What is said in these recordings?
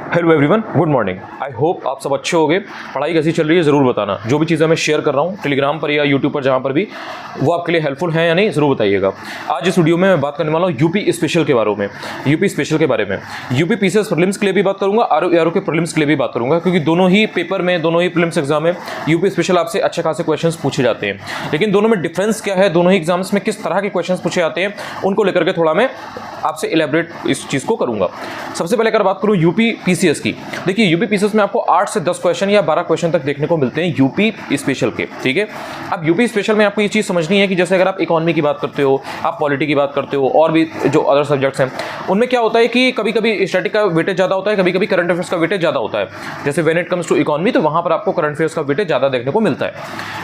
Hello everyone, good morning. I hope आप सब अच्छे होंगे। पढ़ाई कैसी चल रही है ज़रूर बताना। जो भी चीज़ें मैं शेयर कर रहा हूँ टेलीग्राम पर या यूट्यूब पर जहाँ पर भी, वो आपके लिए हेल्पफुल है या नहीं ज़रूर बताइएगा। आज इस वीडियो में मैं बात करने वाला हूँ यूपी स्पेशल के बारे में। यूपी स्पेशल के बारे में यूपी पीसीएस प्रीलिम्स के लिए भी बात करूँगा, आरओ के प्रीलिम्स के लिए भी बात करूँगा, क्योंकि दोनों ही पेपर में, दोनों ही प्रीलिम्स एग्जाम में यूपी स्पेशल आपसे अच्छे खासे क्वेश्चन पूछे जाते हैं। लेकिन दोनों में डिफरेंस क्या है, दोनों ही एग्जाम्स में किस तरह के क्वेश्चन पूछे जाते हैं, उनको लेकर के थोड़ा मैं आपसे इलेबरेट इस चीज़ को करूँगा। सबसे पहले अगर बात करूँ यूपी पीसीएस की, देखिए यूपी पीसीएस में आपको 8 से 10 क्वेश्चन या 12 क्वेश्चन तक देखने को मिलते हैं यूपी स्पेशल के। ठीक है, अब यूपी स्पेशल में आपको ये चीज़ समझनी है कि जैसे अगर आप इकोनॉमी की बात करते हो, आप पॉलिटी की बात करते हो, और भी जो अदर सब्जेक्ट्स हैं, उनमें क्या होता है कि कभी कभी स्टैटिक का वेटेज ज़्यादा होता है, कभी कभी करंट अफेयर्स का वेटेज ज़्यादा होता है। जैसे when it comes to economy, तो वहाँ पर आपको करंट अफेयर्स का वेटेज ज़्यादा देखने को मिलता है।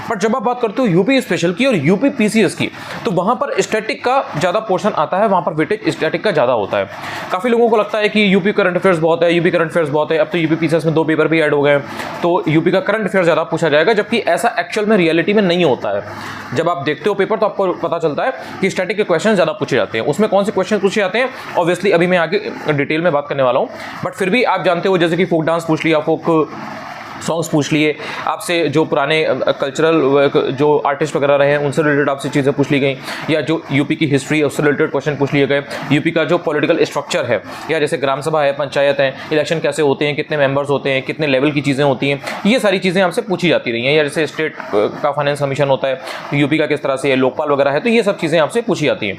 बट जब आप बात करते हो यूपी स्पेशल की और यूपी पीसीएस की, तो वहाँ पर स्टैटिक का ज़्यादा पोर्शन आता है, वहाँ पर वेटेज स्टैटिक का ज़्यादा होता है। काफ़ी लोगों को लगता है कि यूपी करंट अफेयर्स बहुत है, यूपी करंट अफेयर्स बहुत है, अब तो यूपी पीसीएस में 2 पेपर भी ऐड हो गए, तो यूपी का करंट अफेयर ज़्यादा पूछा जाएगा, जबकि ऐसा एक्चुअल में रियलिटी में नहीं होता है। जब आप देखते हो पेपर तो आपको पता चलता है कि स्टैटिक के क्वेश्चन ज़्यादा पूछे जाते हैं। उसमें कौन से क्वेश्चन पूछे जाते हैं ऑब्वियसली अभी मैं आगे डिटेल में बात करने वाला हूँ, बट फिर भी आप जानते हो, जैसे कि फोक डांस पूछ लिया, फोक सॉन्ग्स पूछ लिए, आपसे जो पुराने कल्चरल जो आर्टिस्ट वगैरह रहे हैं उनसे रिलेटेड आपसे चीज़ें पूछ ली गई, या जो यूपी की हिस्ट्री है उससे रिलेटेड क्वेश्चन पूछ लिए गए। यूपी का जो पॉलिटिकल स्ट्रक्चर है, या जैसे ग्राम सभा है, पंचायत है, इलेक्शन कैसे होते हैं, कितने मेंबर्स होते हैं, कितने लेवल की चीज़ें होती हैं, ये सारी चीज़ें आपसे पूछी जाती रही हैं। या जैसे स्टेट का फाइनेंस कमीशन होता है, यूपी का किस तरह से है, लोकपाल वगैरह है, तो ये सब चीज़ें आपसे पूछी जाती हैं।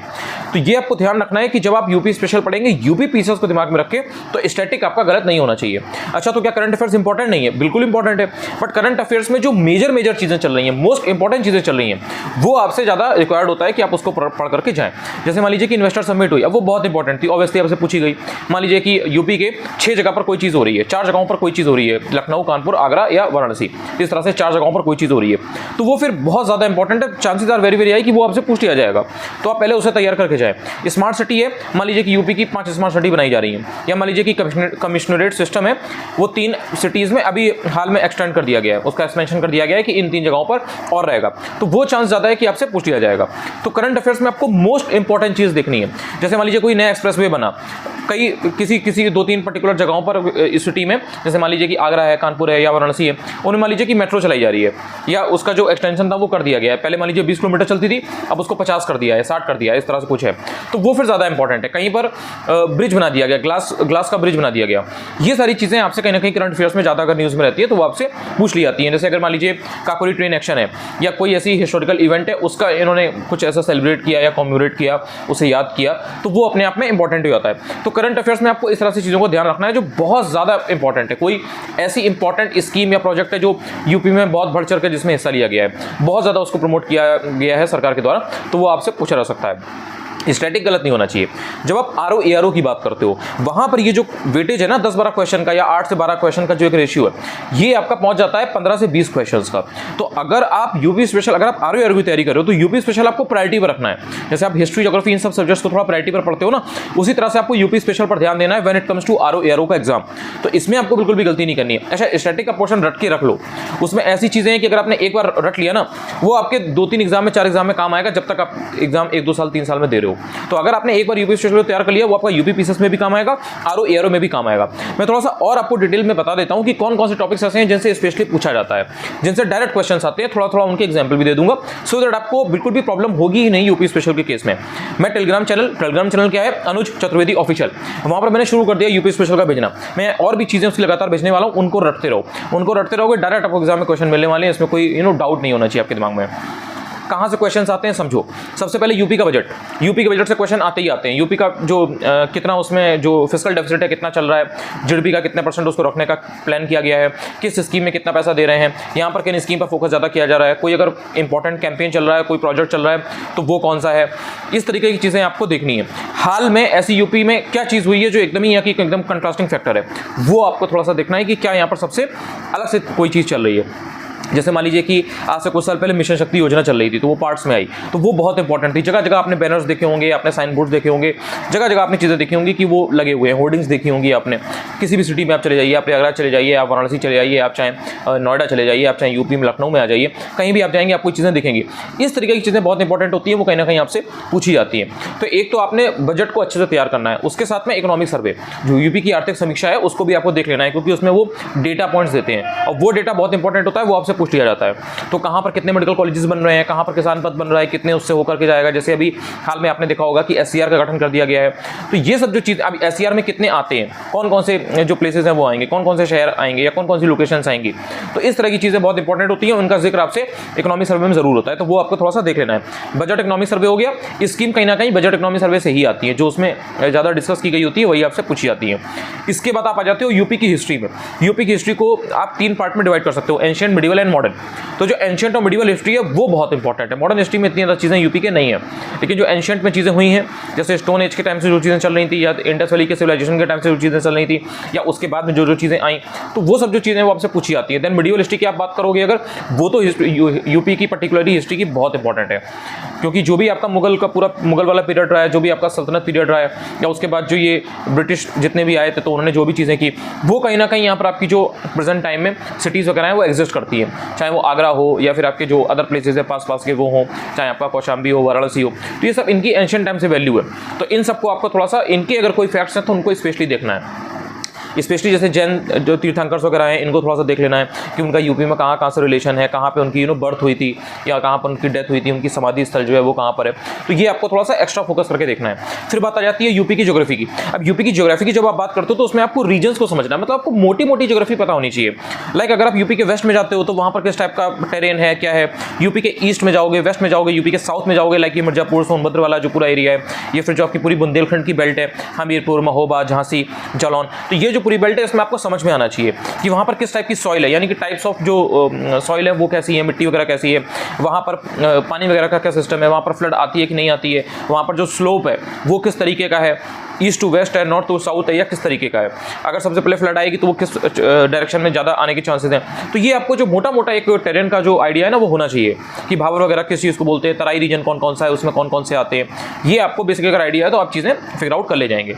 तो ये आपको ध्यान रखना है कि जब आप यूपी स्पेशल पढ़ेंगे, यूपी पीसीएस को दिमाग में रखें, तो स्टैटिक आपका गलत नहीं होना चाहिए। अच्छा, तो क्या करंट अफेयर्स इंपॉर्टेंट नहीं है? बिल्कुल इंपॉर्टेंट है, बट करंट अफेयर्स में जो मेजर चीजें चल रही हैं, मोस्ट इंपॉर्टेंट चीजें चल रही हैं, वो आपसे ज्यादा रिक्वायर्ड होता है कि आप उसको पढ़ करके जाएं। जैसे मान लीजिए कि इन्वेस्टर समिट हुई, अब वो बहुत इंपॉर्टेंट थी, ऑब्वियसली आपसे पूछी गई। मान लीजिए कि यूपी के 6 जगह पर कोई चीज हो रही है, 4 जगहों पर कोई चीज हो रही है, लखनऊ, कानपुर, आगरा या वाराणसी, इस तरह से 4 जगहों पर कोई चीज हो रही है, तो वो फिर बहुत ज्यादा इंपॉर्टेंट है, चांसेस आर वेरी हाई कि वो आपसे पूछ लिया जाएगा। तो आप पहले उसे तैयार करके जाएं। स्मार्ट सिटी है, मान लीजिए कि यूपी की 5 स्मार्ट सिटी बनाई जा रही है, या मान लीजिए कि कमिश्नरेट सिस्टम है, वो 3 सिटीज में अभी हाल में एक्सटेंड कर दिया गया है, उसका एक्सपेंशन कर दिया गया है कि इन 3 जगहों पर और रहेगा, तो वो चांस ज्यादा है कि आपसे पूछ लिया जाएगा। तो करंट अफेयर्स में आपको मोस्ट इंपॉर्टेंट चीज देखनी है। जैसे मान लीजिए कोई नया एक्सप्रेसवे बना, कई किसी 2-3 पर्टिकुलर जगहों पर इस सिटी में, जैसे मान लीजिए कि आगरा है, कानपुर है या वाराणसी है, उन्हें मान लीजिए कि मेट्रो चलाई जा रही है, या उसका जो एक्सटेंशन था वो कर दिया गया है। पहले मान लीजिए 20 किलोमीटर चलती थी, अब उसको 50 कर दिया है, 60 कर दिया है, इस तरह से कुछ है, तो वो फिर ज्यादा इंपॉर्टेंट है। कहीं पर ब्रिज बना दिया गया, ग्लास का ब्रिज बना दिया गया, ये सारी चीजें आपसे कहीं ना कहीं करंट अफेयर्स में ज्यादा अगर न्यूज में रहती है तो वो आपसे पूछ ली जाती है। जैसे अगर मान लीजिए काकोरी ट्रेन एक्शन है, या कोई ऐसी हिस्टोरिकल इवेंट है, उसका इन्होंने कुछ ऐसा सेलिब्रेट किया या कॉमेमोरेट किया, उसे याद किया, तो वो अपने आप में इंपॉर्टेंट हो जाता है। तो करंट अफेयर्स में आपको इस तरह से चीज़ों को ध्यान रखना है जो बहुत ज़्यादा इंपॉर्टेंट है। कोई ऐसी इंपॉर्टेंट स्कीम या प्रोजेक्ट है जो यूपी में बहुत बढ़ चढ़ कर जिसमें हिस्सा लिया गया है, बहुत ज़्यादा उसको प्रमोट किया गया है सरकार के द्वारा, तो वो आपसे पूछा जा सकता है। स्टैटिक गलत नहीं होना चाहिए। जब आप आरओ एआरओ की बात करते हो, वहां पर ये जो वेटेज है ना 10-12 क्वेश्चन का, या 8 से 12 क्वेश्चन का जो एक रेशियो है, ये आपका पहुंच जाता है 15 से 20 क्वेश्चन का। तो अगर आप यूपी स्पेशल, अगर आप आरओ एआरओ की तैयारी कर रहे हो, तो यूपी स्पेशल आपको प्रायोरिटी पर रखना है। जैसे आप हिस्ट्री, ज्योग्राफी, इन सब सब्जेक्ट्स को थोड़ा प्रायोरिटी पर पढ़ते हो ना, उसी तरह से आपको यूपी स्पेशल पर ध्यान देना है when it comes to RO ARO का एग्जाम। तो इसमें आपको बिल्कुल भी गलती नहीं करनी है। अच्छा, स्टैटिक का पोर्शन रट के रख लो, उसमें ऐसी चीजें हैं कि अगर आपने एक बार रट लिया ना, वो आपके 2-3 एग्जाम में, 4 एग्जाम में काम आएगा, जब तक आप एग्जाम 1-2 साल 3 साल में दे रहे हो। तो अगर आपने एक बार यूपी स्पेशल तैयार कर लिया, वो आपका यूपी पीसीएस में भी काम आएगा, आरओ एआरओ में भी काम आएगा। मैं थोड़ा सा और आपको डिटेल में बता देता हूं कि कौन कौन से टॉपिक्स ऐसे हैं जिनसे स्पेशली पूछा जाता है, जिनसे डायरेक्ट क्वेश्चंस आते हैं, थोड़ा थोड़ा उनके एग्जांपल भी दे दूंगा, सो दैट आपको बिल्कुल भी प्रॉब्लम होगी ही नहीं यूपी स्पेशल के केस में। मैं टेलीग्राम चैनल क्या है, अनुज चतुर्वेदी ऑफिशियल, वहां पर मैंने शुरू कर दिया यूपी स्पेशल का भेजना। मैं और भी चीजें उसकी लगातार भेजने वाला हूं, उनको रटते रहोगे, डायरेक्ट आपको एग्जाम में क्वेश्चन मिलने वाले हैं, इसमें कोई डाउट नहीं होना चाहिए आपके दिमाग में। कहाँ से क्वेश्चंस आते हैं समझो। सबसे पहले यूपी का बजट, यूपी के बजट से क्वेश्चन आते ही आते हैं। यूपी का जो कितना उसमें जो फिस्कल डेफिसिट है कितना चल रहा है, जीडीपी का कितने % उसको रखने का प्लान किया गया है, किस स्कीम में कितना पैसा दे रहे हैं, यहाँ पर किन स्कीम पर फोकस ज़्यादा किया जा रहा है, कोई अगर इंपॉर्टेंट कैंपेन चल रहा है, कोई प्रोजेक्ट चल रहा है तो वो कौन सा है, इस तरीके की चीज़ें आपको देखनी है। हाल में ऐसी यूपी में क्या चीज़ हुई है जो एकदम ही यहाँ की एकदम कंट्रास्टिंग फैक्टर है, वो आपको थोड़ा सा देखना है कि क्या यहाँ पर सबसे अलग से कोई चीज़ चल रही है। जैसे मान लीजिए कि आज से कुछ साल पहले मिशन शक्ति योजना चल रही थी, तो वो पार्ट्स में आई, तो वो बहुत इंपॉर्टेंट थी। जगह जगह आपने बैनर्स देखे होंगे, आपने साइन बोर्ड्स देखे होंगे, जगह जगह आपने चीज़ें देखी होंगी कि वो लगे हुए हैं, होर्डिंग्स देखी होंगी आपने। किसी भी सिटी में आप चले जाइए, आप प्रयागराज चले जाइए, आप वाराणसी चले जाइए, आप चाहे नोएडा चले जाइए, आप चाहे यूपी में लखनऊ में आ जाइए, कहीं भी आप जाएंगे आपको चीज़ें दिखेंगी। इस तरीके की चीज़ें बहुत इंपॉर्टेंट होती हैं, वो कहीं ना कहीं आपसे पूछी जाती हैं। तो एक तो आपने बजट को अच्छे से तैयार करना है, उसके साथ में इकोनॉमिक सर्वे, जो यूपी की आर्थिक समीक्षा है, उसको भी आपको देख लेना है, क्योंकि उसमें वो डेटा पॉइंट्स देते हैं और वो डेटा बहुत इंपॉर्टेंट होता है, वो आपसे पूछ लिया जाता है। तो कहाँ पर कितने मेडिकल कॉलेजेस बन रहे हैं, कहाँ पर किसान पद बन रहा है, कितने उससे होकर के जाएगा। जैसे अभी हाल में आपने देखा होगा कि एससीआर का गठन कर दिया गया है, तो ये सब जो चीज़ अभी एससीआर में कितने आते हैं, कौन कौन से जो प्लेसेस हैं वो आएंगे, कौन कौन से शहर आएंगे या कौन कौन सी लोकेशंस आएंगी, तो इस तरह की चीज़ें बहुत इंपॉर्टेंट होती हैं, उनका जिक्र आपसे इकोनॉमिक सर्वे में जरूर होता है, तो वो आपको थोड़ा सा देख लेना है। बजट इकोनॉमिक सर्वे हो गया, स्कीम कहीं ना कहीं बजट इकोनॉमिक सर्वे से ही आती है, जो उसमें ज़्यादा डिस्कस की गई होती है वही आपसे पूछी जाती है। इसके बाद आप आ जाते हो यूपी की हिस्ट्री में। यूपी की हिस्ट्री को आप 3 पार्ट में डिवाइड कर सकते हो, एंशिएंट, मिडिवल एंड मॉडर्न। तो जो एंशिएंट और मिडिवल हिस्ट्री है वो बहुत इंपॉर्टेंट है। मॉडर्न हिस्ट्री में इतनी ज़्यादा चीज़ें यूपी के नहीं है, लेकिन जो एंशिएंट में चीज़ें हुई हैं, जैसे स्टोन एज के टाइम से जो चीज़ें चल रही थी, या इंडस वैली के सिविलाइजेशन के टाइम से जो चीज़ें चल रही थी, या उसके बाद में जो जो चीज़ें आई, तो वो सब जो चीज़ें वो आपसे पूछी जाती है। देन मिडिवल हिस्ट्री की आप बात करोगे अगर, वो तो यूपी की पर्टिकुलरली हिस्ट्री की बहुत इंपॉर्टेंट है, क्योंकि जो भी आपका मुगल का पूरा मुगल वाला पीरियड रहा है, जो भी आपका सल्तनत पीरियड रहा है, या उसके बाद जो ये ब्रिटिश जितने भी आए थे, तो उन्होंने जो भी चीज़ें की, वो कहीं ना कहीं यहाँ पर आपकी जो प्रेजेंट टाइम में सिटीज़ वगैरह हैं वो एग्जिस्ट करती है, चाहे वो आगरा हो या फिर आपके जो अदर प्लेसेस है पास पास के वो हो, चाहे आपका कौशाम्बी हो, वाराणसी हो, तो ये सब इनकी एंशिएंट टाइम से वैल्यू है। तो इन सबको आपको थोड़ा सा, इनके अगर कोई फैक्ट्स हैं तो उनको स्पेशली देखना है। स्पेशली जैसे जैन जो तीर्थंकर्स वगैरह हैं, इनको थोड़ा सा देख लेना है कि उनका यूपी में कहाँ कहाँ से रिलेशन है, कहाँ पे उनकी बर्थ हुई थी या कहाँ पर उनकी डेथ हुई थी, उनकी समाधि स्थल जो है वो कहाँ पर है, तो ये आपको थोड़ा सा एक्स्ट्रा फोकस करके देखना है। फिर बात आ जाती है यूपी की ज्योग्राफी की। अब यूपी की ज्योग्राफी की जब आप बात करते हो तो उसमें आपको रीजन्स को समझना है, मतलब आपको मोटी मोटी ज्योग्राफी पता होनी चाहिए। लाइक अगर आप यूपी के वेस्ट में जाते हो तो वहाँ पर किस टाइप का टेरेन है, क्या है। यूपी के ईस्ट में जाओगे, वेस्ट में जाओगे, यूपी के साउथ में जाओगे, लाइक ये मिर्जापुर सोनभद्र वाला जो पूरा एरिया है, ये फिर जो आपकी पूरी बुंदेलखंड की बेल्ट है, हमीरपुर, महोबा, झांसी, जालौन, तो ये जो पूरी बेल्ट है इसमें आपको समझ में आना चाहिए कि वहाँ पर किस टाइप की सॉइल है, यानी कि टाइप्स ऑफ जो सॉइल है वो कैसी है, मिट्टी वगैरह कैसी है, वहाँ पर पानी वगैरह का क्या सिस्टम है, वहाँ पर फ्लड आती है कि नहीं आती है, वहाँ पर जो स्लोप है वो किस तरीके का है, ईस्ट टू वेस्ट है, नॉर्थ टू साउथ है, या किस तरीके का है। अगर सबसे पहले फ्लड आएगी तो वो किस डायरेक्शन में ज़्यादा आने के चांसेस हैं। तो ये आपको जो मोटा मोटा एक टेरेन का जो आइडिया है ना वो होना चाहिए कि भावर वगैरह किस चीज़ को बोलते हैं, तराई रीजन कौन कौन सा है, उसमें कौन कौन से आते हैं, ये आपको बेसिक अगर आइडिया है तो आप चीज़ें फिगर आउट कर ले जाएंगे।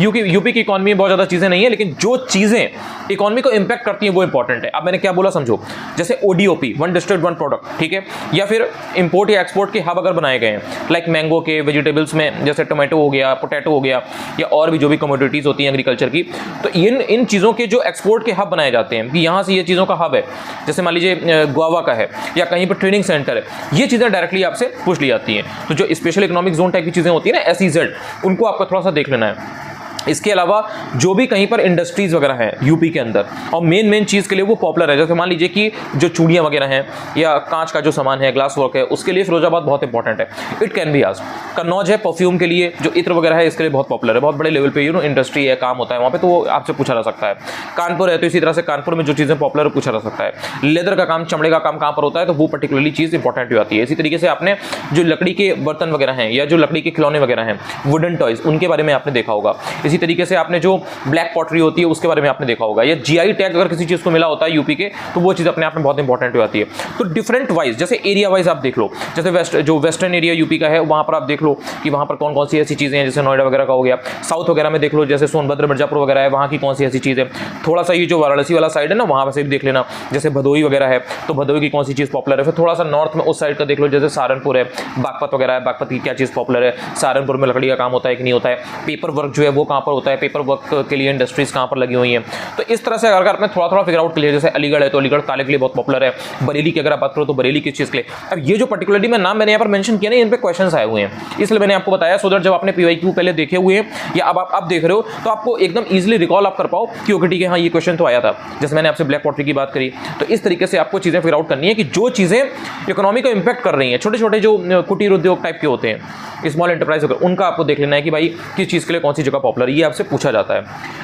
यूपी की इकॉनमी में बहुत ज़्यादा चीज़ें नहीं है, लेकिन जो चीज़ें इकॉनमी को इंपैक्ट करती हैं वो इंपॉर्टेंट है। अब मैंने क्या बोला समझो, जैसे ODOP, one district one product, ठीक है, या फिर इंपोर्ट या एक्सपोर्ट के हब अगर बनाए गए हैं, लाइक मैंगो के, वेजिटेबल्स में जैसे टोमेटो हो गया, पोटैटो हो गया, या और भी जो भी कमोडिटीज़ होती हैं एग्रीकल्चर की, तो इन चीज़ों के जो एक्सपोर्ट के हब बनाए जाते हैं कि यहाँ से ये चीज़ों का हब है, जैसे मान लीजिए गोवा का है या कहीं पर ट्रेनिंग सेंटर है, ये चीज़ें डायरेक्टली आपसे पूछ ली जाती हैं। तो जो स्पेशल इकोनॉमिक जोन टाइप की चीज़ें होती है ना, SEZ, उनको आपको थोड़ा सा देख लेना है। इसके अलावा जो भी कहीं पर इंडस्ट्रीज वगैरह हैं यूपी के अंदर और मेन चीज़ के लिए वो पॉपुलर है, जैसे मान लीजिए कि जो चूड़ियाँ वगैरह हैं या कांच का जो सामान है, ग्लास वर्क है, उसके लिए फिरोजाबाद बहुत इंपॉर्टेंट है। It can be asked. Kannauj है परफ्यूम के लिए, जो इत्र वगैरह है इसके लिए बहुत पॉपुलर है, बहुत बड़े लेवल पे इंडस्ट्री है, काम होता है वहाँ पे, तो वो आपसे पूछा जा सकता है। कानपुर है तो इसी तरह से कानपुर में जो चीज़ें पॉपुलर है पूछा जा सकता है। लेदर का काम, चमड़े का काम कहाँ पर होता है, तो वो पर्टिकुलरली चीज़ इंपॉर्टेंट हो जाती है। इसी तरीके से आपने जो लकड़ी के बर्तन वगैरह हैं या जो लकड़ी के खिलौने वगैरह हैं, वुडन टॉयज, उनके बारे में आपने देखा होगा। इसी तरीके से आपने जो ब्लैक पॉटरी होती है उसके बारे में आपने देखा होगा, या GI टैग अगर किसी चीज को मिला होता है यूपी के, तो वो चीज अपने आप में बहुत इंपॉर्टेंट हो जाती है। तो डिफरेंट वाइज, जैसे एरिया वाइज आप देख लो, जैसे जो वेस्टर्न एरिया यूपी का है वहां पर आप देख लो कि वहां पर कौन कौन सी ऐसी चीजें हैं, जैसे नोएडा वगैरह का हो गया। साउथ वगैरह में देख लो, जैसे सोनभद्र, मिर्जापुर वगैरह है, वहां की कौन सी ऐसी चीज है। थोड़ा सा ये जो वाराणसी वाला साइड है ना, वहां से भी देख लेना, जैसे भदोई वगैरह है, तो भदोई की कौन सी चीज पॉपुलर है। फिर थोड़ा सा नॉर्थ में उस साइड का देख लो, जैसे सहारनपुर है, बागपत वगैरह है, बागपत की क्या चीज पॉपुलर है, सहारनपुर में लकड़ी का काम होता है कि नहीं होता है, पेपर वर्क जो है वो कहाँ पर होता है, पेपर वर्क के लिए इंडस्ट्रीज कहाँ पर लगी हुई हैं। तो इस तरह से अगर आपने थोड़ा थोड़ा फिगर आउट किया, जैसे अलीगढ़ है तो अलीगढ़ ताले के लिए बहुत पॉपुलर है, बरेली की अगर आप बात करो तो बरेली किस चीज़ के लिए। अब ये जो पर्टिकुलरली मैं नाम मैंने यहाँ पर मेंशन किया ना, इन पे क्वेश्चंस आए हुए हैं, इसलिए मैंने आपको बताया, सो दैट जब आपने PYQ पहले देखे हुए हैं या अब आप देख रहे हो तो आपको एकदम ईजिली रिकॉल आप कर पाओ कि ओके ठीक है, हाँ ये क्वेश्चन तो आया था। जैसे मैंने आपसे ब्लैक पॉटरी की बात करी, तो इस तरीके से आपको चीज़ें फिगर आउट करनी है कि जो चीज़ें इकोनॉमी को इंपैक्ट कर रही हैं, छोटे छोटे जो कुटीर उद्योग टाइप के होते हैं, स्मॉल एंटरप्राइज वगैरह, उनका आपको देख लेना है कि भाई किस चीज़ के लिए कौन सी जगह पॉपुलर। ये आपसे पूछा जाता है।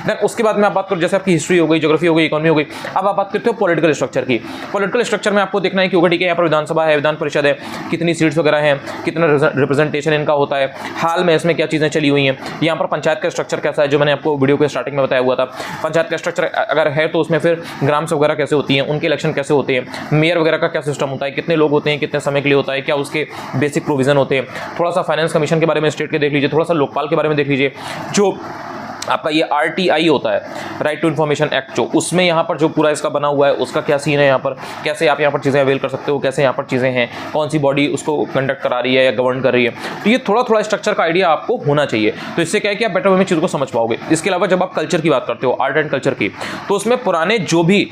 देन उसके बाद में आप बात करो, जैसे आपकी हिस्ट्री हो गई, ज्योग्राफी हो गई, इकोनॉमी हो गई। अब आप बात करते हो पॉलिटिकल स्ट्रक्चर की। पॉलिटिकल स्ट्रक्चर में आपको देखना है कि ठीक है, यहाँ पर विधानसभा है, विधान परिषद है, कितनी सीट्स वगैरह हैं, कितना रिप्रेजेंटेशन इनका होता है, हाल में इसमें क्या चीज़ें चली हुई हैं। यहाँ पर पंचायत का स्ट्रक्चर कैसा है, जो मैंने आपको वीडियो के स्टार्टिंग में बताया हुआ था। पंचायत का स्ट्रक्चर अगर है तो उसमें फिर ग्राम सभा वगैरह कैसे होती हैं, उनके इलेक्शन कैसे होते हैं, मेयर वगैरह का क्या सिस्टम होता है, कितने लोग होते हैं, कितने समय के लिए होता है, क्या उसके बेसिक प्रोविजन होते हैं। थोड़ा सा फाइनेंस कमीशन के बारे में स्टेट के देख लीजिए, थोड़ा सा लोकपाल के बारे में देख लीजिए। जो आपका ये RTI होता है, राइट टू इन्फॉर्मेशन एक्ट, जो उसमें यहाँ पर जो पूरा इसका बना हुआ है उसका क्या सीन है, यहाँ पर कैसे आप यहाँ पर चीज़ें अवेल कर सकते हो, कैसे यहाँ पर चीज़ें हैं, कौन सी बॉडी उसको कंडक्ट करा रही है या गवर्न कर रही है। तो ये थोड़ा थोड़ा स्ट्रक्चर का आइडिया आपको होना चाहिए। तो इससे क्या है कि आप बेटर वे में चीज़ों को समझ पाओगे। इसके अलावा जब आप कल्चर की बात करते हो, आर्ट एंड कल्चर की, तो उसमें पुराने जो भी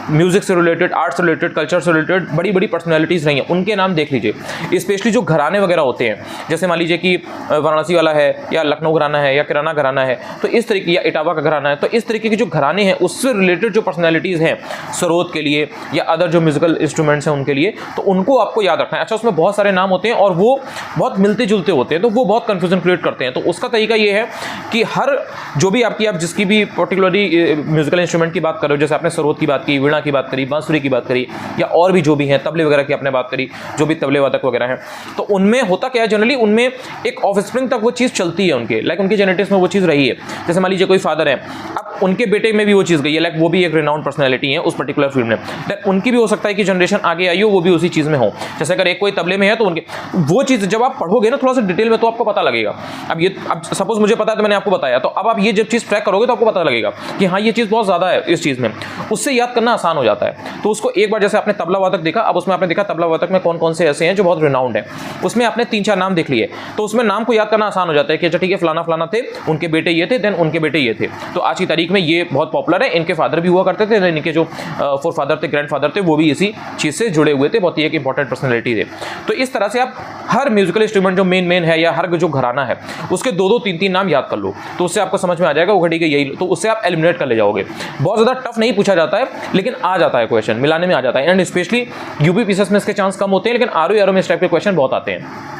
म्यूजिक से रिलेटेड, आर्ट से रिलेटेड, कल्चर से रिलेटेड बड़ी बड़ी पर्सनैलिटीज़ रही हैं, उनके नाम देख लीजिए। स्पेशली जो घराने वगैरह होते हैं, जैसे मान लीजिए कि वाराणसी वाला है, या लखनऊ घराना है, या किराना घराना है, तो इस तरीके, या इटावा का घराना है, तो इस तरीके के जो घराने हैं उससे रिलेटेड जो पर्सनैलिटीज़ हैं, सरोद के लिए या अदर जो म्यूजिकल इंस्ट्रूमेंट्स हैं उनके लिए, तो उनको आपको याद रखना है। अच्छा, उसमें बहुत सारे नाम होते हैं और वो बहुत मिलते जुलते होते हैं, तो वो बहुत कन्फ्यूजन क्रिएट करते हैं। तो उसका तरीका ये है कि हर जो भी आपकी, आप जिसकी भी पर्टिकुलरली म्यूजिकल इंस्ट्रूमेंट की बात करो, जैसे आपने सरोद की बात की, वीणा की बात करी, बांसुरी की बात करी, या और भी जो भी हैं, तबले वगैरह की आपने बात करी, जो भी तबले वादक वगैरह हैं, तो उनमें होता क्या है, जनरली उनमें एक ऑफस्प्रिंग तक वो चीज़ चलती है उनके, लाइक उनके जेनेटिक्स में वो चीज़ रही है। जैसे मान लीजिए कोई फादर है, अब उनके बेटे में भी वो चीज़ गई है, लाइक वो भी एक रिनाउंड पर्सनैलिटी है उस पर्टिकुलर फील्ड में, देन उनकी भी हो सकता है कि जनरेशन आगे आई हो वो भी उसी चीज़ में हो। जैसे अगर एक कोई तबले में है तो उनके वो चीज़ जब आप पढ़ोगे ना थोड़ा सा डिटेल में, तो आपको पता लगेगा। अब सपोज मुझे पता है तो मैंने आपको बताया, तो अब आप ये जब चीज़ ट्रैक करोगे तो आपको पता लगेगा कि हाँ ये चीज़ बहुत ज़्यादा है इस चीज़ में, उससे याद करना आसान हो जाता है। तो उसको एक बार, जैसे आपने तबला वादक देखा, अब उसमें आपने देखा तबला वादक में कौन कौन से ऐसे हैं जो बहुत रिनाउंड है, उसमें आपने 3-4 नाम देख लिए, तो उसमें नाम को याद करना आसान हो जाता है कि अच्छा ठीक है, फलाना फलाना थे, उनके बेटे ये थे, देन उनके बेटे ये थे, तो आज की तारीख में ये बहुत पॉपुलर है, इनके फादर भी हुआ करते थे, इनके जो फोर फादर थे, ग्रैंड फादर थे, वो भी इसी चीज़ से जुड़े हुए थे, बहुत ही एक इंपॉर्टेंट पर्सनैलिटी थे। तो इस तरह से आप हर म्यूजिकल इंस्ट्रूमेंट जो मेन है या हर जो घराना है उसके 2-2, 3-3 नाम याद कर लो, तो उससे आपको समझ में आ जाएगा वो घड़ी के यही, तो उससे आप एलिमिनेट कर ले जाओगे। बहुत ज़्यादा टफ नहीं पूछा जाता है, लेकिन आ जाता है क्वेश्चन, मिलाने में आ जाता है, एंड स्पेशली यूपी पीसीएस में इसके चांस कम होते हैं, लेकिन आरओ में इस टाइप के क्वेश्चन बहुत आते हैं।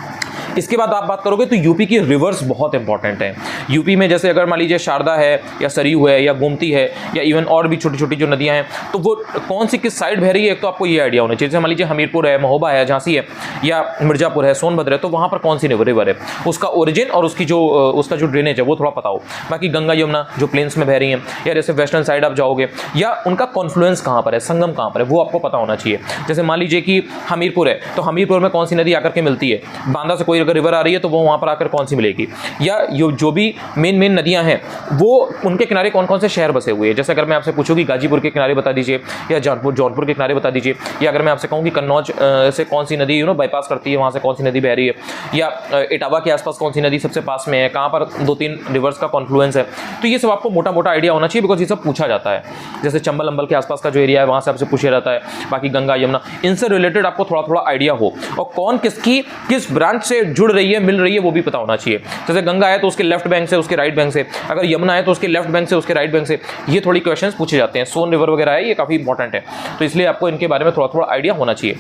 इसके बाद आप बात करोगे तो यूपी की रिवर्स बहुत इंपॉर्टेंट है। यूपी में जैसे अगर मान लीजिए शारदा है, या सरयू है, या गोमती है, या इवन और भी छोटी छोटी जो नदियां हैं, तो वो कौन सी किस साइड बह रही है, एक तो आपको ये आइडिया होना चाहिए। जैसे मान लीजिए हमीरपुर है, महोबा है, झांसी है, या मिर्जापुर है, सोनभद्र है, तो वहाँ पर कौन सी रिवर है, उसका ओरिजिन और उसकी जो उसका जो ड्रेनेज है वो थोड़ा पता हो। बाकी गंगा यमुना जो प्लेन्स में बह रही हैं, या जैसे वेस्टर्न साइड आप जाओगे, या उनका कॉन्फ्लुएंस कहाँ पर है, संगम कहाँ पर है, वो आपको पता होना चाहिए। जैसे मान लीजिए कि हमीरपुर है, तो हमीरपुर में कौन सी नदी आकर के मिलती है, बांदा से कोई अगर रिवर आ रही है तो वो वहाँ पर आकर कौन सी मिलेगी, या जो भी मेन नदियाँ हैं वो उनके किनारे कौन कौन से शहर बसे हुए हैं। जैसे अगर मैं आपसे पूछूँ कि गाजीपुर के किनारे बता दीजिए, या जौनपुर के किनारे बता दीजिए, या अगर मैं आपसे कहूँ कि कन्नौज से कौन सी नदी बाईपास करती है, वहाँ से कौन सी नदी बह रही है, या इटावा के आसपास कौन सी नदी सबसे पास में है, कहाँ पर 2-3 रिवर्स का कॉन्फ्लुएंस है, तो ये सब आपको मोटा मोटा आइडिया होना चाहिए, बिकॉज ये सब पूछा जाता है। जैसे चंबल अंबल के आसपास का जो एरिया है वहाँ से आपसे पूछा जाता है, बाकी गंगा यमुना इनसे रिलेटेड आपको थोड़ा थोड़ा आइडिया हो, और कौन किसकी किस ब्रांच से जुड़ रही है, मिल रही है, वो भी पता होना चाहिए। जैसे गंगा है तो उसके लेफ्ट बैंक से, उसके राइट बैंक से, अगर यमुना है तो उसके लेफ्ट बैंक से, उसके राइट बैंक से, ये थोड़ी क्वेश्चंस पूछे जाते हैं। सोन रिवर वगैरह है, ये काफी इंपॉर्टेंट है, तो इसलिए आपको इनके बारे में थोड़ा थोड़ा आइडिया होना चाहिए।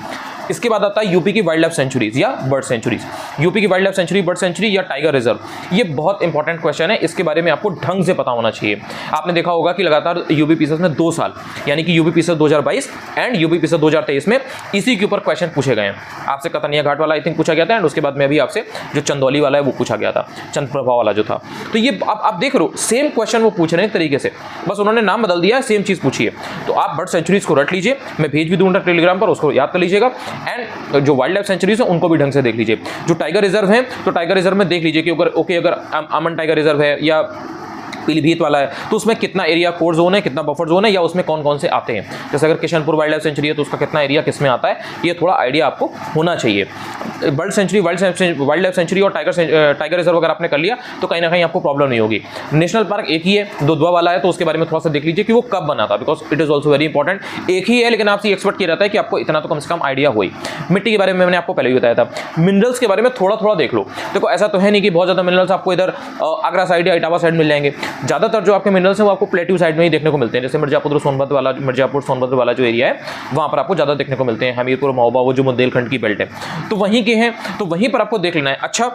इसके बाद आता है यूपी की वाइल्ड लाइफ सेंचुरीज या बर्ड सेंचुरीज। यूपी की wild life sanctuary, bird sanctuary या टाइगर रिजर्व, ये बहुत इंपॉर्टेंट क्वेश्चन है, इसके बारे में आपको ढंग से पता होना चाहिए। आपने देखा होगा कि लगातार यूपी पीसीएस में 2 साल, यानी कि UP PCS 2022 and UP PCS 2023 में इसी के ऊपर क्वेश्चन पूछे गए हैं। आपसे कतनिया घाट वाला आई थिंक पूछा गया था, एंड उसके बाद में अभी आपसे जो चंदौली वाला है वो पूछा गया था, चंद्रप्रभा वाला जो था। तो ये आप देख रहे हो, सेम क्वेश्चन वो पूछ रहे हैं एक तरीके से, बस उन्होंने नाम बदल दिया है, सेम चीज पूछी है। तो आप बर्ड सेंचुरीज को रट लीजिए, मैं भेज भी दूंगा टेलीग्राम पर, उसको याद कर लीजिएगा। एंड जो वाइल्ड लाइफ सेंचुरीज है उनको भी ढंग से देख लीजिए। जो टाइगर रिजर्व है, तो टाइगर रिजर्व में देख लीजिए कि अगर अमन टाइगर रिजर्व है या पीलीभीत वाला है, तो उसमें कितना एरिया कोर जोन है, कितना बफर जोन है, या उसमें कौन कौन से आते हैं। जैसे अगर किशनपुर वाइल्ड लाइफ सेंचुरी है तो उसका कितना एरिया किस में आता है, ये थोड़ा आइडिया आपको होना चाहिए। Bird sanctuary, wild life sanctuary और टाइगर रिजर्व अगर आपने कर लिया तो कहीं ना कहीं आपको प्रॉब्लम नहीं होगी। नेशनल पार्क एक ही है, दुधवा वाला है, तो उसके बारे में थोड़ा सा देख लीजिए कि वो कब बना था, because it is also very important. एक ही है, लेकिन आपसे एक्सपेक्ट किया जाता है कि आपको इतना तो कम से कम आइडिया हो। मिट्टी के बारे में मैंने आपको पहले ही बताया था। मिनरल्स के बारे में थोड़ा थोड़ा देख लो। देखो ऐसा तो है नहीं कि बहुत ज़्यादा मिनरल्स आपको इधर आगरा साइड या इटावा साइड मिल जाएंगे, ज़्यादातर जो आपके मिनरल्स हैं वो आपको प्लेट्यू साइड में ही देखने को मिलते हैं, जैसे मिर्जापुर सोनभद्र वाला जो एरिया है वहाँ पर आपको ज़्यादा देखने को मिलते हैं। हमीरपुर महोबा वो जो बुंदेलखंड की बेल्ट है तो वहीं के हैं, तो वहीं पर आपको देख लेना है। अच्छा,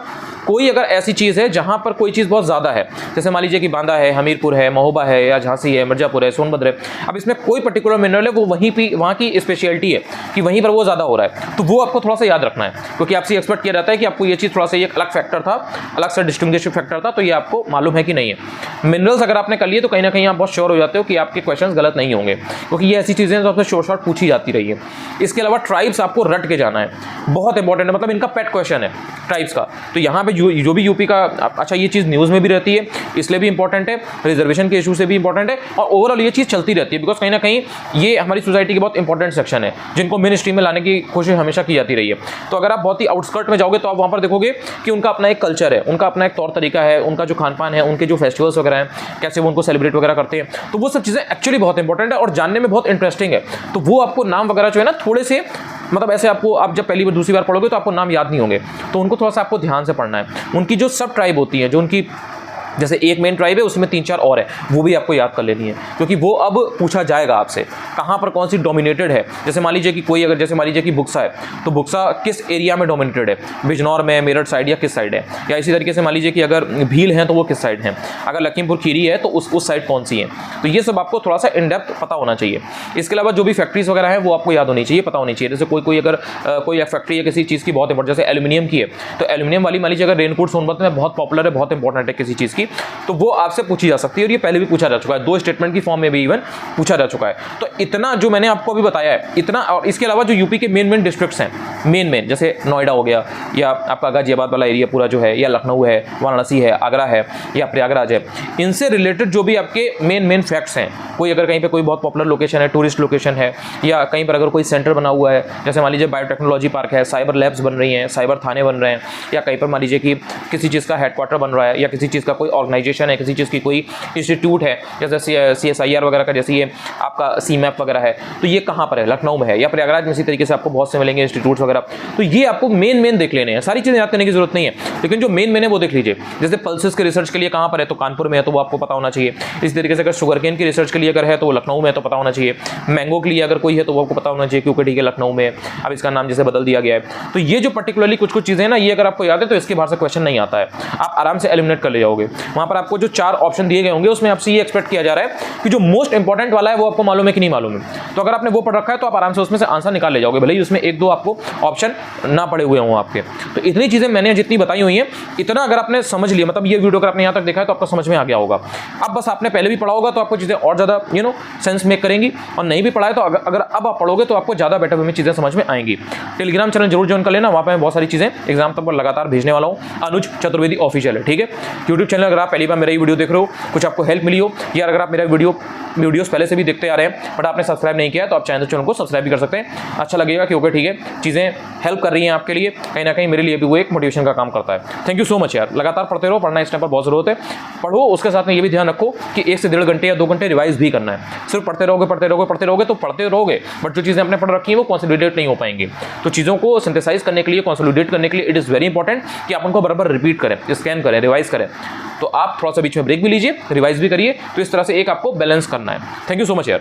कोई अगर ऐसी चीज़ है जहाँ पर कोई चीज़ बहुत ज़्यादा है, जैसे मान लीजिए कि बांदा है, हमीरपुर है, महोबा है, या झांसी है, मिर्जापुर है, सोनभद्र है, अब इसमें कोई पर्टिकुलर मिनरल है वो वहाँ की स्पेशलिटी है कि वहीं पर वो ज़्यादा हो रहा है, तो वो आपको थोड़ा सा याद रखना है, क्योंकि आपसे एक्सपेक्ट किया जाता है कि आपको ये चीज़ थोड़ा सा एक अलग फैक्टर था, अलग सा डिस्टिंग्विशिंग फैक्टर था, तो ये आपको मालूम है कि नहीं है। मिनरल्स अगर आपने कर लिए तो कहीं ना कहीं आप बहुत श्योर हो जाते हो कि आपके क्वेश्चंस गलत नहीं होंगे, क्योंकि ये ऐसी चीज़ें जो आपसे शॉर्ट पूछी जाती रही है। इसके अलावा ट्राइब्स आपको रट के जाना है, बहुत इंपॉर्टेंट है, मतलब इनका पेट क्वेश्चन है ट्राइब्स का। तो यहाँ पे जो भी यूपी का, अच्छा ये चीज़ न्यूज़ में भी रहती है इसलिए भी इंपॉर्टेंट है, रिजर्वेशन के इशू से भी इंपॉर्टेंट है, और ओवरऑल ये चीज़ चलती रहती है, बिकॉज कहीं ना कहीं ये हमारी सोसाइटी की बहुत इंपॉर्टेंट सेक्शन है जिनको मेन स्ट्रीम में लाने की कोशिश हमेशा की जाती रही है। तो अगर आप बहुत ही आउटस्कर्ट में जाओगे तो आप वहाँ पर देखोगे कि उनका अपना एक कल्चर है, उनका अपना एक तौर तरीका है, उनका जो खान पान है, उनके जो फेस्टिवल्स वगैरह हैं, कैसे वो उनको सेलिब्रेट वगैरह करते हैं, तो वो सब चीज़ें एक्चुअली बहुत इंपॉर्टेंट है और जानने में बहुत इंटरेस्टिंग है। तो वो आपको नाम वगैरह जो है ना थोड़े से, मतलब ऐसे आपको, आप जब पहली बार दूसरी बार पढ़ोगे तो आपको नाम याद नहीं होंगे, तो उनको थोड़ा सा आपको ध्यान से पढ़ना है। उनकी जो सब ट्राइब होती है, जो उनकी जैसे एक मेन ट्राइब है उसमें 3-4 और है, वो भी आपको याद कर लेनी है, क्योंकि वो अब पूछा जाएगा आपसे कहाँ पर कौन सी डोमिनेटेड है। जैसे मान लीजिए कि कोई अगर, जैसे मान लीजिए कि बुक्सा है, तो बुक्सा किस एरिया में डोमिनेटेड है, बिजनौर में, मेरठ साइड, या किस साइड है, या इसी तरीके से मान लीजिए कि अगर भील है तो वो किस साइड है, अगर लखीमपुर खीरी है तो उस साइड कौन सी है। तो ये सब आपको थोड़ा सा इन डेप्थ पता होना चाहिए। इसके अलावा जो भी फैक्ट्रीज वगैरह है वो आपको याद होनी चाहिए, पता होनी चाहिए। जैसे कोई अगर कोई एक फैक्ट्री है किसी चीज़ की बहुत इंपॉर्टेंट, जैसे एल्यूमिनियम की है, तो एल्यूमिनियम वाली मान लीजिए अगर रेनकोट सोनभद्र में बहुत पॉपुलर है, बहुत इंपॉर्टेंट है किसी चीज़ की, तो वो आपसे पूछी जा सकती है, और ये पहले भी पूछा जा चुका है, 2 स्टेटमेंट की फॉर्म में भी इवन पूछा जा चुका है। तो इतना जो मैंने आपको अभी बताया है इतना, और इसके अलावा जो यूपी के मेन डिस्ट्रिक्ट्स हैं, मेन जैसे नोएडा हो गया, या आपका गाजियाबाद वाला एरिया पूरा जो है, या लखनऊ है, वाराणसी है, आगरा है, या प्रयागराज है, इनसे रिलेटेड जो भी आपके मेन फैक्ट्स हैं, कोई अगर कहीं पे कोई बहुत पॉपुलर लोकेशन है, टूरिस्ट लोकेशन है, या कहीं पर अगर कोई सेंटर बना हुआ है, जैसे मान लीजिए बायोटेक्नोलॉजी पार्क है, साइबर लैब्स बन रही हैं, साइबर थाने बन रहे हैं, या कहीं पर मान लीजिए कि किसी चीज़ का हेडक्वार्टर बन रहा है, या किसी चीज़ का कोई ऑर्गेनाइजेशन है, किसी चीज़ की कोई इंस्टीट्यूट है, जैसे CSIR वगैरह का, जैसे ये आपका CMAP वगैरह है, तो ये कहाँ पर है, लखनऊ में है, या प्रयागराज में इसी तरीके से आपको बहुत से मिलेंगे इंस्टीट्यूट्स वगैरह। तो ये आपको मेन देख लेने हैं, सारी चीज़ें याद करने की जरूरत नहीं है, लेकिन जो मेन है वो देख लीजिए। जैसे पल्सेस के रिसर्च के लिए कहाँ पर है, तो कानपुर में है, तो वो आपको पता होना चाहिए। इस तरीके से अगर शुगरकेन की रिसर्च के लिए अगर है तो वो लखनऊ में है, तो पता होना चाहिए। मैंगो के लिए अगर कोई है तो वो आपको पता होना चाहिए, क्योंकि ठीक है लखनऊ में, अब इसका नाम जैसे बदल दिया गया है। तो ये जो पर्टिकुलरली कुछ चीज़ें हैं ना, ये अगर आपको याद है तो इसके बाहर से क्वेश्चन नहीं आता है, आप आराम से एलिमिनेट कर ले जाओगे। वहाँ पर आपको जो 4 ऑप्शन दिए गए होंगे उसमें आपसे ये एक्सपेक्ट किया जा रहा है कि जो मोस्ट इंपॉर्टेंट वाला है वो आपको मालूम है कि नहीं मालूम है। तो अगर आपने वो पढ़ रखा है तो आप आराम से उसमें से आंसर निकाल ले जाओगे, भले ही उसमें 1-2 आपको ऑप्शन ना पड़े हुए हों आपके। तो इतनी चीज़ें मैंने जितनी बताई हुई हैं, इतना अगर आपने समझ लिया, मतलब ये वीडियो अगर आपने यहाँ तक देखा है तो आपको समझ में आ गया होगा। अब बस आपने पहले भी पढ़ा होगा तो आपको चीज़ें और ज़्यादा सेंस मेक करेंगी, और नहीं भी पढ़ा है तो अगर अब आप पढ़ोगे तो आपको ज़्यादा बेटर वे में चीज़ें समझ में आएंगी। टेलीग्राम चैनल जरूर ज्वाइन कर लेना, वहाँ पर मैं बहुत सारी चीज़ें एग्जाम तक पर लगातार भेजने वाला हूँ। अनुज चतुर्वेदी ऑफिशियल है, ठीक है। यूट्यूब चैनल अगर आप पहली बार मेरा ये वीडियो देख रहे हो, कुछ आपको हेल्प मिली हो, या अगर आप मेरा वीडियोस पहले से भी देखते आ रहे हैं बट आपने सब्सक्राइब नहीं किया तो आप चैनल को सब्सक्राइब भी कर सकते हैं। अच्छा लगेगा कि ओके ठीक है, चीज़ें हेल्प कर रही हैं आपके लिए, कहीं ना कहीं मेरे लिए भी वो एक मोटिवेशन का काम करता है। थैंक यू सो मच यार, लगातार पढ़ते रहो, पढ़ना इस टाइम पर बहुत ज़रूरत है। पढ़ो, उसके साथ में ये भी ध्यान रखो कि 1 से 1.5 घंटे या 2 घंटे रिवाइज भी करना है। सिर्फ पढ़ते रहोगे तो पढ़ते रहोगे, बट जो चीज़ें आपने पढ़ रखी है वो कंसोलिडेट नहीं हो पाएंगी। तो चीज़ों को सिंथेसाइज करने के लिए, कंसोलिडेट करने के लिए इट इज़ वेरी इंपॉर्टेंट कि आप उनको बराबर रिपीट करें, स्कैन करें, रिवाइज करें। तो आप थोड़ा सा बीच में ब्रेक भी लीजिए, रिवाइज भी करिए, तो इस तरह से एक आपको बैलेंस करना है। थैंक यू सो मच यार।